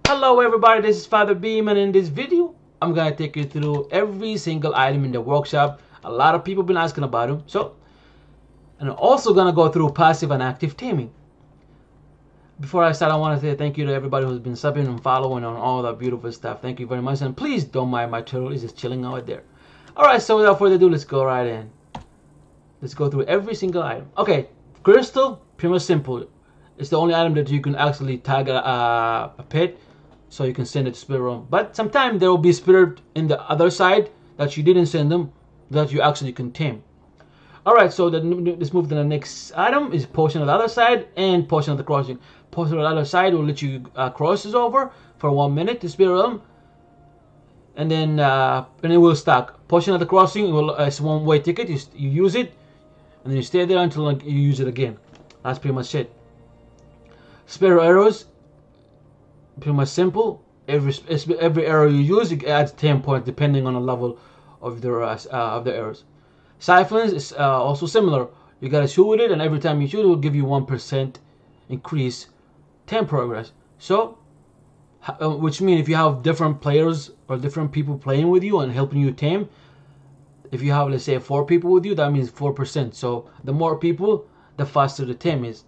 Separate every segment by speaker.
Speaker 1: Hello everybody, this is Father Beam, and in this video I'm gonna take you through every single item in the workshop. A lot of people been asking about them, and I'm also gonna go through passive and active taming. Before I start, I want to say thank you to everybody who's been subbing and following on all that beautiful stuff. Thank you very much, and please don't mind my turtle, it's just chilling out there. Alright, so without further ado, let's go right in. Let's go through every single item. Okay, crystal, pretty much simple. It's the only item that you can actually tag a pit, so you can send it to spirit realm. But sometimes there will be spirit in the other side that you didn't send them, that you actually can tame. Alright, so let's move to the next item. Is potion on the other side and potion of the crossing. Potion on the other side will let you crosses over for 1 minute to spirit realm, and then it will stack. Potion of the crossing it's one-way ticket. You use it, and then you stay there until you use it again. That's pretty much it. Spirit arrows, pretty much simple. Every arrow you use, it adds 10 points depending on the level of the arrows. Siphons is also similar. You gotta shoot with it, and every time you shoot, it will give you 1% increase tame progress. So, which means if you have different players or different people playing with you and helping you tame, if you have, let's say, 4 people with you, that means 4%. So the more people, the faster the tame is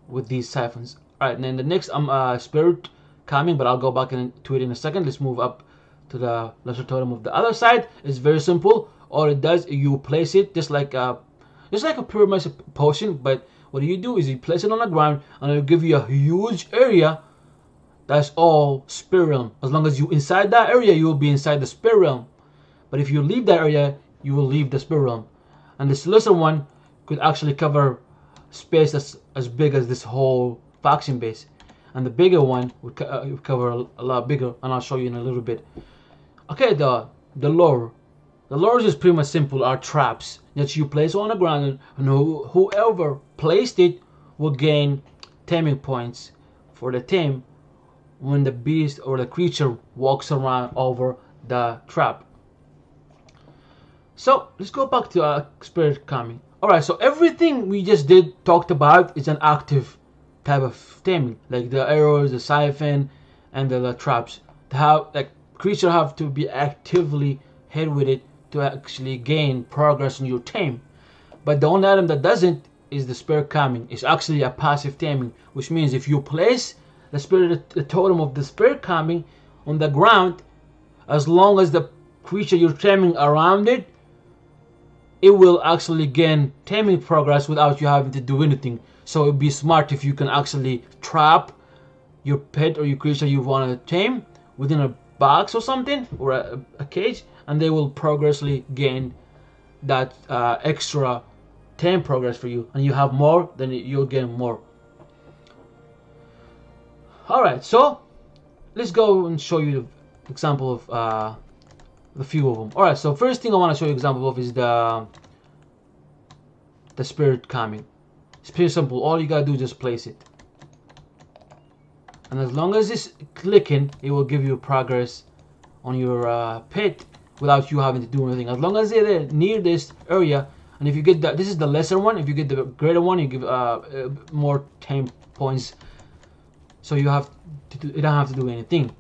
Speaker 1: with these siphons. Alright, and then the next spirit calming, but I'll go back into it in a second. Let's move up to the lesser totem of the other side. It's very simple. All it does is you place it just like a pretty much a potion, but what you do is you place it on the ground, and it'll give you a huge area. That's all spirit realm. As long as you inside that area, you will be inside the spirit realm. But if you leave that area, you will leave the spirit realm. And this lesser one could actually cover space that's as big as this whole faction base, and the bigger one would cover a lot bigger, and I'll show you in a little bit. Okay, the lure. The lures is pretty much simple. Are traps that you place on the ground, and whoever placed it will gain taming points for the tame when the beast or the creature walks around over the trap. So let's go back to spirit calming. Alright, so everything we just talked about is an active type of taming, like the arrows, the siphon, and the traps. Creature have to be actively hit with it to actually gain progress in your tame. But the only item that doesn't is the spirit calming. It's actually a passive taming, which means if you place the totem of the spirit calming on the ground, as long as the creature you're taming around it, it will actually gain taming progress without you having to do anything. So it'd be smart if you can actually trap your pet or your creature you want to tame within a box or something, or a cage, and they will progressively gain that extra tame progress for you. And you have more, then you'll gain more. Alright, so let's go and show you the example of the few of them. Alright, so first thing I want to show you example of is the spirit calming. It's pretty simple. All you gotta do is just place it, and as long as it's clicking, it will give you progress on your pit without you having to do anything. As long as they're near this area, and if you get that, this is the lesser one. If you get the greater one, you give more tame points. So you don't have to do anything.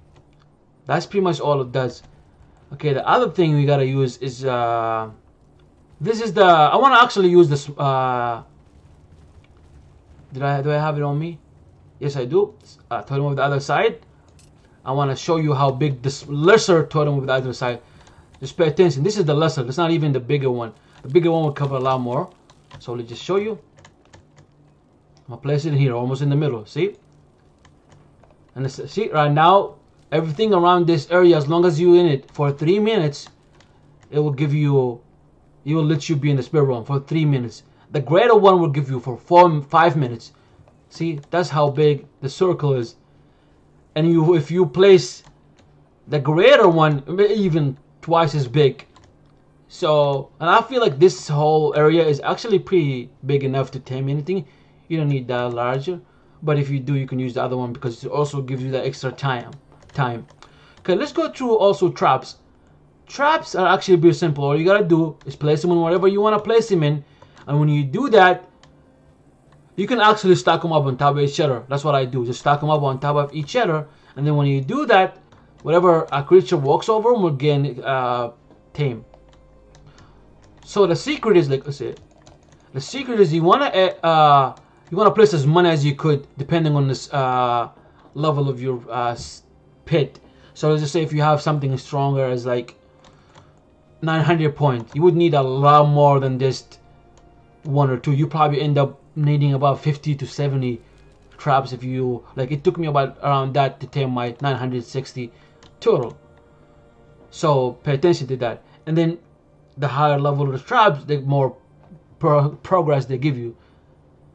Speaker 1: That's pretty much all it does. Okay, the other thing we gotta use is this is the. I want to actually use this. Do I have it on me? Yes, I do. Totem of the other side. I want to show you how big this lesser totem of the other side. Just pay attention. This is the lesser. It's not even the bigger one. The bigger one will cover a lot more. So let's just show you. I'm gonna place it here, almost in the middle. See? And see right now, everything around this area, as long as you're in it for 3 minutes, it will give you. It will let you be in the spirit realm for 3 minutes. The greater one will give you for 5 minutes. See, that's how big the circle is. And if you place the greater one, even twice as big. So, and I feel like this whole area is actually pretty big enough to tame anything. You don't need that larger. But if you do, you can use the other one because it also gives you that extra time. Okay, let's go through also traps. Traps are actually very simple. All you gotta do is place them in wherever you want to place them in, and when you do that, you can actually stack them up on top of each other. That's what I do. Just stack them up on top of each other, And then when you do that, whatever a creature walks over will gain tame. So the secret is, like I said, the secret is you wanna place as many as you could depending on this level of your pit. So let's just say if you have something stronger as like 900 points, you would need a lot more than just one or two. You probably end up needing about 50 to 70 traps if you like. It took me about around that to tame my 960 total. So pay attention to that. And then the higher level of the traps, the more progress they give you.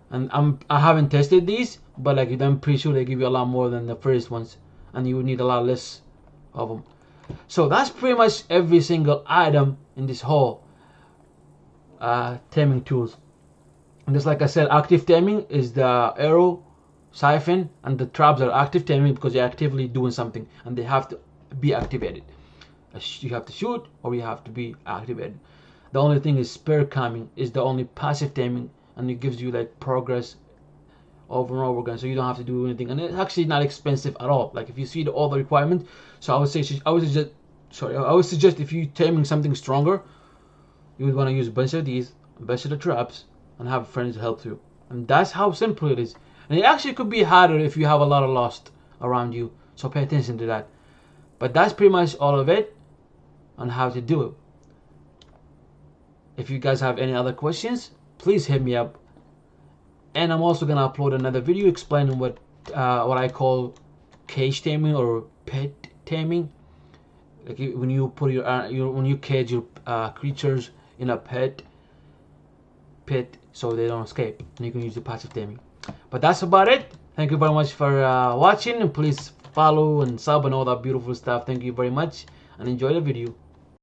Speaker 1: And I haven't tested these, but like I'm pretty sure they give you a lot more than the first ones, and you would need a lot less of them. So that's pretty much every single item in this whole taming tools. And just like I said, active taming is the arrow, siphon, and the traps are active taming because you're actively doing something and they have to be activated. You have to shoot or you have to be activated. The only thing is spare calming is the only passive taming, and it gives you like progress over and over again, so you don't have to do anything, and it's actually not expensive at all. Like if you see all the requirements, so I would suggest if you're taming something stronger, you would want to use a bunch of these, a bunch of the traps, and have friends to help you. And that's how simple it is. And it actually could be harder if you have a lot of lost around you, so pay attention to that. But that's pretty much all of it on how to do it. If you guys have any other questions, please hit me up. And I'm also gonna upload another video explaining what I call cage taming or pet taming. Like when you put when you cage your creatures in a pit so they don't escape, and you can use the passive taming. But that's about it. Thank you very much for watching, and please follow and sub and all that beautiful stuff. Thank you very much, and enjoy the video.